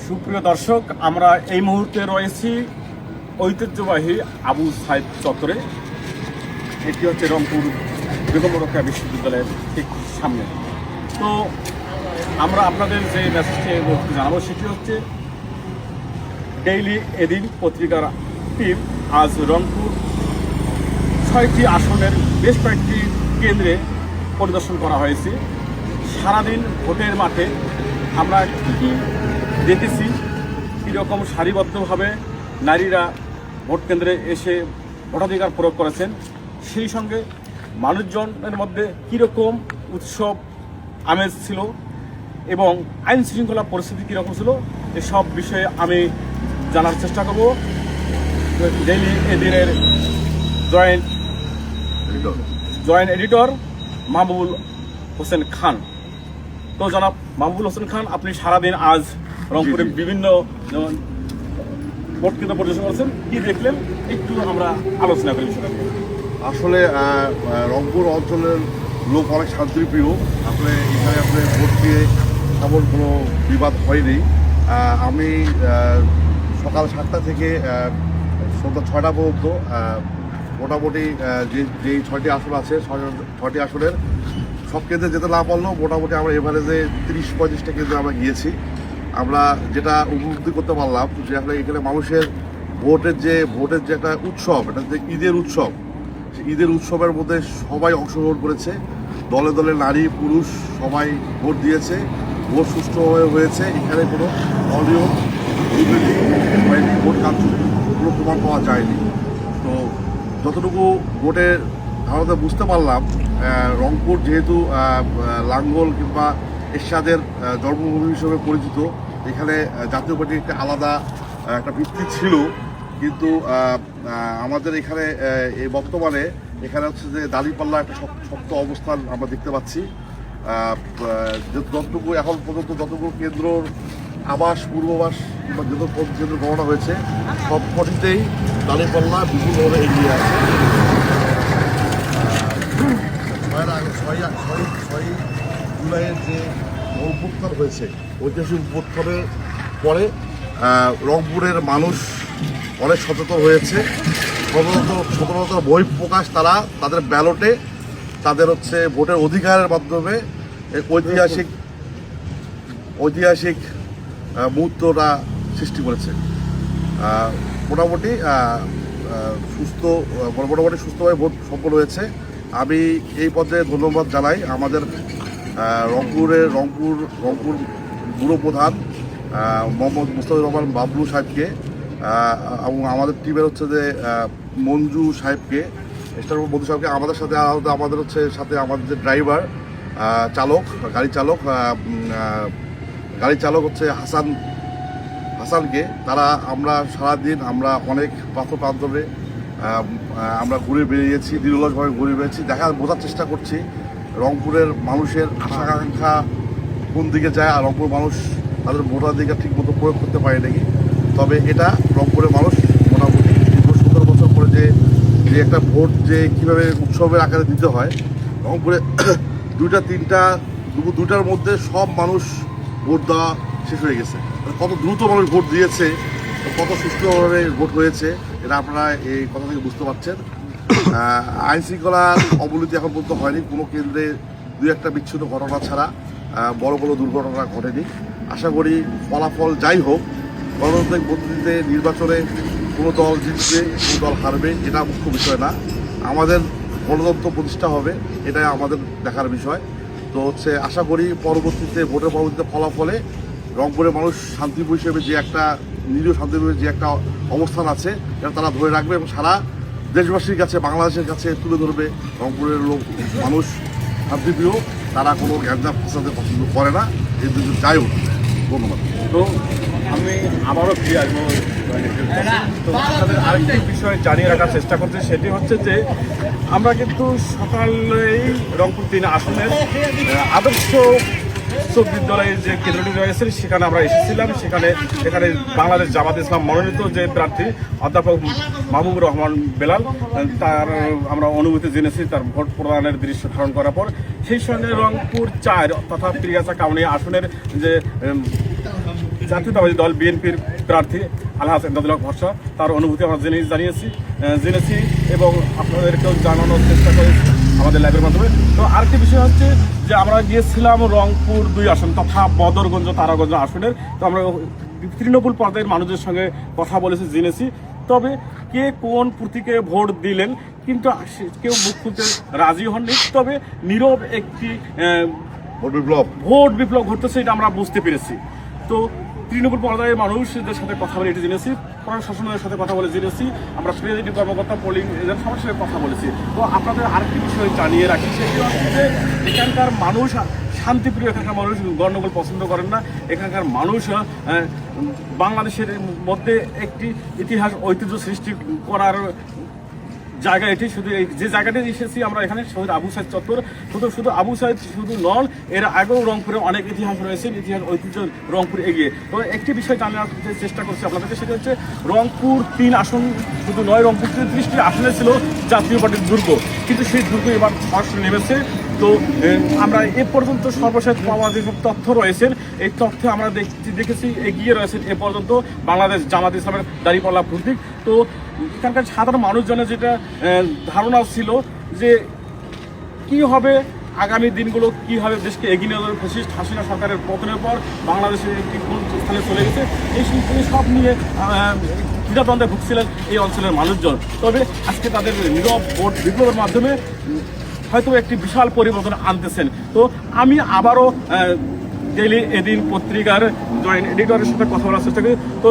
সুপ্রিয় দর্শক, আমরা এই মুহূর্তে রয়েছি ঐতিহ্যবাহী আবু সাইদ চত্বরে। এটি হচ্ছে রংপুর বেগম রোকেয়া বিশ্ববিদ্যালয়ের ঠিক সামনে। তো আমরা আপনাদের যে মেসেজটি জানাবো সেটি হচ্ছে, ডেইলি এদিন পত্রিকার টিম আজ রংপুর 6টি আসনের বেশ কয়েকটি কেন্দ্রে পরিদর্শন করা হয়েছে। সারাদিন ভোটের মাঠে আমরা কী কী দেখেছি, কীরকম সারিবদ্ধভাবে নারীরা ভোট কেন্দ্রে এসে ভোটাধিকার প্রয়োগ করেছেন, সেই সঙ্গে মানুষজনের মধ্যে কীরকম উৎসব আমেজ ছিল এবং আইন শৃঙ্খলা পরিস্থিতি কীরকম ছিল, এসব বিষয়ে আমি জানার চেষ্টা করব ডেইলি এদিনের জয়েন্ট এডিটর মাহবুবুল হোসেন খান। তো জনাব মাহবুবুল হোসেন খান, আপনি সারাদিন আজ রংপুরে বিভিন্ন যেমন ভোট কেন্দ্র পরিদর্শন করেছেন, কি দেখলেন একটু আমরা আলোচনা করি বিষয়টা নিয়ে। আসলে রংপুর অঞ্চলের লোক অনেক শান্তিপ্রিয়। আসলে এখানে আসলে ভোট দিয়ে তেমন কোনো বিবাদ হয়নি। আমি সকাল 7টা থেকে সন্ধ্যা 6টা পর্যন্ত মোটামুটি যেই 6টি আসন আছে 6টি আসনের সব কেন্দ্রে যেতে না পারলেও মোটামুটি আমরা এভারেজে 30-35টা কেন্দ্রে আমরা গিয়েছি। আমরা যেটা উপলব্ধি করতে পারলাম যে আসলে এখানে মানুষের ভোটের যে একটা উৎসব, এটা যে ঈদের উৎসব, সেই ঈদের উৎসবের মধ্যে সবাই অংশগ্রহণ করেছে। দলে দলে নারী পুরুষ সবাই ভোট দিয়েছে। ভোট সুষ্ঠুভাবে হয়েছে। এখানে কোনো অনিয়ম দুর্নীতি হয়নি, ভোট কারচুপি কোনো প্রমাণ পাওয়া যায়নি। তো যতটুকু ভোটের ধারণা বুঝতে পারলাম, রংপুর যেহেতু লাঙ্গল কিংবা এরশাদের জন্মভূমি হিসেবে পরিচিত, এখানে জাতীয় পার্টির একটা আলাদা একটা ভিত্তি ছিল, কিন্তু আমাদের এখানে এই বর্তমানে এখানে হচ্ছে যে দাঁড়িপাল্লা একটা শক্ত অবস্থান আমরা দেখতে পাচ্ছি। যতটুকু এখন পর্যন্ত যতটুকু কেন্দ্রর আবাস পূর্বাভাস বা যত কেন্দ্র গণনা হয়েছে সব কটিতেই দাঁড়িপাল্লা বিপুলভাবে এগিয়ে আছে। 6 জুলাইয়ের যে অভ্যুত্থান হয়েছে, ঐতিহাসিক অভ্যুত্থানের পরে রংপুরের মানুষ অনেক সচেতন হয়েছে। সচেতনতার বহিঃপ্রকাশ তারা তাদের ব্যালটে তাদের হচ্ছে ভোটের অধিকারের মাধ্যমে ঐতিহাসিক মুহূর্তটা সৃষ্টি করেছে। মোটামুটি সুস্থভাবে ভোট সম্পন্ন হয়েছে। আমি এই পর্যায়ে ধন্যবাদ জানাই আমাদের রংপুর ব্যুরো প্রধান মোহাম্মদ মুস্তাফিজুর রহমান বাবলু সাহেবকে এবং আমাদের টিমের হচ্ছে যে মঞ্জু সাহেবকে, স্টার মঞ্জু সাহেবকে, আমাদের সাথে আমাদের যে ড্রাইভার গাড়ি চালক হচ্ছে হাসানকে। তারা আমরা সারাদিন আমরা অনেক প্রান্তরে আমরা ঘুরে বেরিয়েছি, নিরলসভাবে ঘুরে বেরিয়েছি, বোঝার চেষ্টা করছি রংপুরের মানুষের আশা আকাঙ্ক্ষা কোন দিকে যায়, আর রংপুর মানুষ তাদের ভোটাধিকার ঠিক মতো প্রয়োগ করতে পারে নাকি। তবে এটা রংপুরের মানুষ মোটামুটি 17 বছর পরে যে একটা ভোট যে কীভাবে উৎসবের আকারে দিতে হয়, রংপুরে 2-3টার মধ্যে সব মানুষ ভোট দেওয়া শেষ হয়ে গেছে। কত দ্রুত মানুষ ভোট দিয়েছে, কত সুষ্ঠুভাবে ভোট হয়েছে, এটা আপনারা এই কথা থেকে বুঝতে পারছেন। আইন শৃঙ্খলার অবনতি এখন পর্যন্ত হয়নি, কোনো কেন্দ্রে 2-1টা বিচ্ছিন্ন ঘটনা ছাড়া বড় দুর্ঘটনা ঘটেনি। আশা করি ফলাফল যাই হোক, গণতান্ত্রিক পদ্ধতিতে নির্বাচনে কোনো দল জিতবে কোনো দল হারবে এটা মুখ্য বিষয় না, আমাদের গণতন্ত্র প্রতিষ্ঠা হবে এটাই আমাদের দেখার বিষয়। তো হচ্ছে আশা করি ভোটের পরবর্তীতে ফলাফলে রংপুরের মানুষ শান্তিপ্রিয় হিসেবে যে একটা নিরীহ শান্তিপ্রিয় যে একটা অবস্থান আছে এটা তারা ধরে রাখবে এবং সারা দেশবাসীর কাছে, বাংলাদেশের কাছে তুলে ধরবে রংপুরের মানুষ শান্তিপ্রিয়, তারা কোনো গ্যাঞ্জাম ফাঁসাতে পছন্দ করে না। এই দুটো যাই হোক, ধন্যবাদ। তো আমি আবারও ফিরে আসবো। তো আপনাদের আরেকটি বিষয় জানিয়ে রাখার চেষ্টা করছি, সেটি হচ্ছে যে আমরা কিন্তু সকালেই রংপুর 3 আসনের আদর্শ উচ্চ বিদ্যালয়ের যে কেন্দ্রটি রয়েছে সেখানে আমরা এসেছিলাম। এখানে বাংলাদেশ জামাত ইসলাম মনোনীত যে প্রার্থী অধ্যাপক মাহবুবুর রহমান বেলাল, তার আমরা অনুভূতি জেনেছি তার ভোট প্রদানের দৃশ্য ধারণ করার পর। সেই সঙ্গে রংপুর ৪ তথা পীরগাছা কাউনিয়া আসনের যে জাতীয়তাবাদী দল বিএনপির প্রার্থী আলহাজ এমদাদুল হক ভরসা, তার অনুভূতি আমরা জেনেছি এবং আপনাদেরকেও জানানোর চেষ্টা করেছি আমাদের লাইভের মাধ্যমে। তো আরেকটি বিষয় হচ্ছে যে আমরা গিয়েছিলাম রংপুর 2 আসন তথা বদরগঞ্জ তারাগঞ্জ আসনের। তো আমরা তৃণমূল পর্যায়ের মানুষদের সঙ্গে কথা বলেছি, জেনেছি। তবে কে কোন প্রতীকে ভোট দিলেন কিন্তু কেউ মুখ খুলতে রাজি হননি। তবে নীরব একটি ভোট বিপ্লব ঘটতেছে, এটা আমরা বুঝতে পেরেছি। তো তৃণমূল পর্যায়ের মানুষদের সাথে কথা বলে এটি জেনেছি, প্রশাসনের সাথে কথা বলে জেনেছি, আমরা প্রেসিডেন্ট কর্মকর্তা পোলিং এজেন্ট সবার সাথে কথা বলেছি। তো আপনাদের আরেকটি বিষয় জানিয়ে রাখি, সেটি হচ্ছে এখানকার মানুষ শান্তিপ্রিয়, এখানকার মানুষ গণ্ডগোল পছন্দ করেন না। এখানকার মানুষ বাংলাদেশের মধ্যে একটি ইতিহাস ঐতিহ্য সৃষ্টি করার জায়গা এটি। শুধু যে জায়গাটি এসেছি আমরা এখানে শহীদ আবু সাইদ চত্বর, শুধু আবু সাইদ শুধু নন, এর আগেও রংপুরে অনেক ইতিহাস রয়েছে, ইতিহাস ঐতিহ্য রংপুর এগিয়ে। তো একটি বিষয় জানার চেষ্টা করছি আপনাদেরকে, সেটা হচ্ছে রংপুর 3 আসন শুধু নয়, রংপুর 33টি আসনে ছিল জাতীয় পার্টির দুর্গ, কিন্তু সেই দুর্গ এবার সরাসরি নেমেছে। তো আমরা এ পর্যন্ত সর্বশেষ পাওয়া যেসব তথ্য রয়েছেন, এই তথ্যে আমরা দেখেছি এগিয়ে রয়েছেন এ পর্যন্ত বাংলাদেশ জামাত ইসলামের দাঁড়িপাল্লা প্রতীক। তো এখানকার সাধারণ মানুষজনের যেটা ধারণা ছিল যে কি হবে আগামী দিনগুলো, কি হবে দেশকে এগিয়ে নেওয়া যাবে, ফ্যাসিস্ট হাসিনা সরকারের পতনের পর বাংলাদেশে একটি কোন স্থানে চলে গেছে, এই সব নিয়ে দ্বিধাদ্বন্দ্বে ভুগছিলেন এই অঞ্চলের মানুষজন। তবে আজকে তাদের নীরব ভোট বিপ্লবের মাধ্যমে হয়তো একটি বিশাল পরিবর্তন আনতেছেন। তো আমি আবারও ডেইলি এদিন পত্রিকার জয়েন্ট এডিটরের সাথে কথা বলার চেষ্টা করি। তো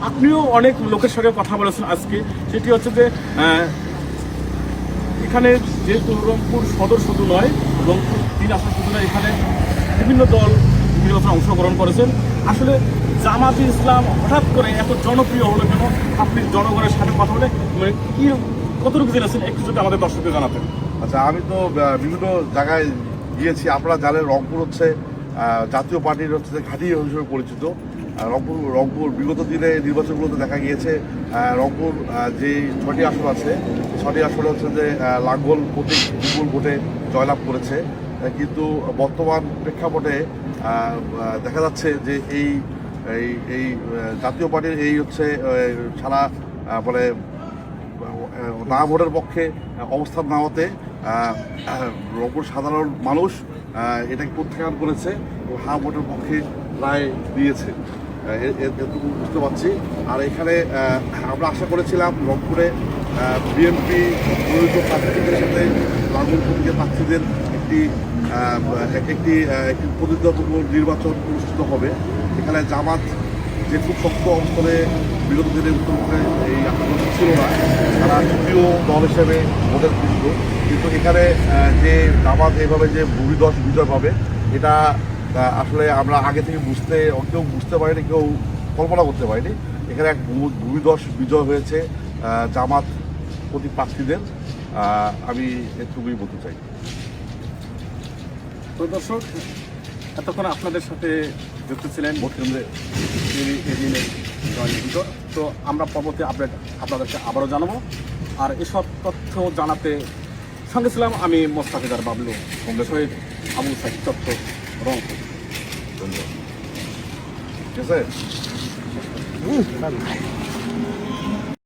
আপনিও অনেক লোকের সঙ্গে কথা বলেছেন আজকে, সেটি হচ্ছে যে এখানে যেহেতু রংপুর সদর শুধু নয়, রংপুর 3 আসন শুধু নয়, এখানে বিভিন্ন দল নির্বাচনে অংশগ্রহণ করেছেন। আসলে জামাতে ইসলাম হঠাৎ করে এত জনপ্রিয় হলো কেন? আপনি জনগণের সাথে কথা বলে মানে কি কতটুকু জেনেছেন একটু যদি আমাদের দর্শকদের জানাতেন। আচ্ছা, আমি তো বিভিন্ন জায়গায় গিয়েছি। আপনারা জানেন রংপুর হচ্ছে জাতীয় পার্টির হচ্ছে ঘাঁটি হিসেবে পরিচিত। রংপুর বিগত দিনে নির্বাচনগুলোতে দেখা গিয়েছে রংপুর যে 6টি আসন আছে, 6টি আসনে হচ্ছে যে লাঙ্গল প্রতীক বিপুল ভোটে জয়লাভ করেছে। কিন্তু বর্তমান প্রেক্ষাপটে দেখা যাচ্ছে যে এই জাতীয় পার্টির এই হচ্ছে সারা মানে না ভোটের পক্ষে অবস্থান না হতে রংপুর সাধারণ মানুষ এটাকে প্রত্যাখ্যান করেছে এবং হা ভোটের পক্ষে রায় দিয়েছে, এটুকু বুঝতে পারছি। আর এখানে আমরা আশা করেছিলাম রংপুরে বিএনপি মনোনীত প্রার্থীদের সাথে লাঙ্গল প্রতীকের প্রার্থীদের একটি প্রতিদ্বন্দ্বীপূর্ণ নির্বাচন অনুষ্ঠিত হবে। এখানে জামাত যে খুব শক্ত অবস্থানে বিগত দিনে উত্তরবঙ্গে এই আক্রমণ ছিল না, তারা তৃতীয় দল হিসেবে ভোটের যোগ্য। কিন্তু এখানে যে জামাত এইভাবে যে ভূমিধস বিজয় পাবে, এটা আসলে আমরা আগে থেকে কেউ বুঝতে পারিনি, কেউ কল্পনা করতে পারিনি। এখানে এক ভূমিধস বিজয় হয়েছে জামাত প্রতি প্রার্থীদের, আমি এটুকুই বলতে চাই। তো দর্শক, এতক্ষণ আপনাদের সাথে যুক্ত ছিলেন ভোট কেন্দ্রে এদিনের জয়েন্ট এডিটর। তো আমরা পরবর্তী আপডেট আপনাদেরকে আবারও জানাবো। আর এসব তথ্য জানাতে সঙ্গে ছিলাম আমি মোস্তাফিজার বাবলু, শহীদ আবু সাইদ চত্বর, রংপুর। ধন্যবাদ। ঠিক আছে।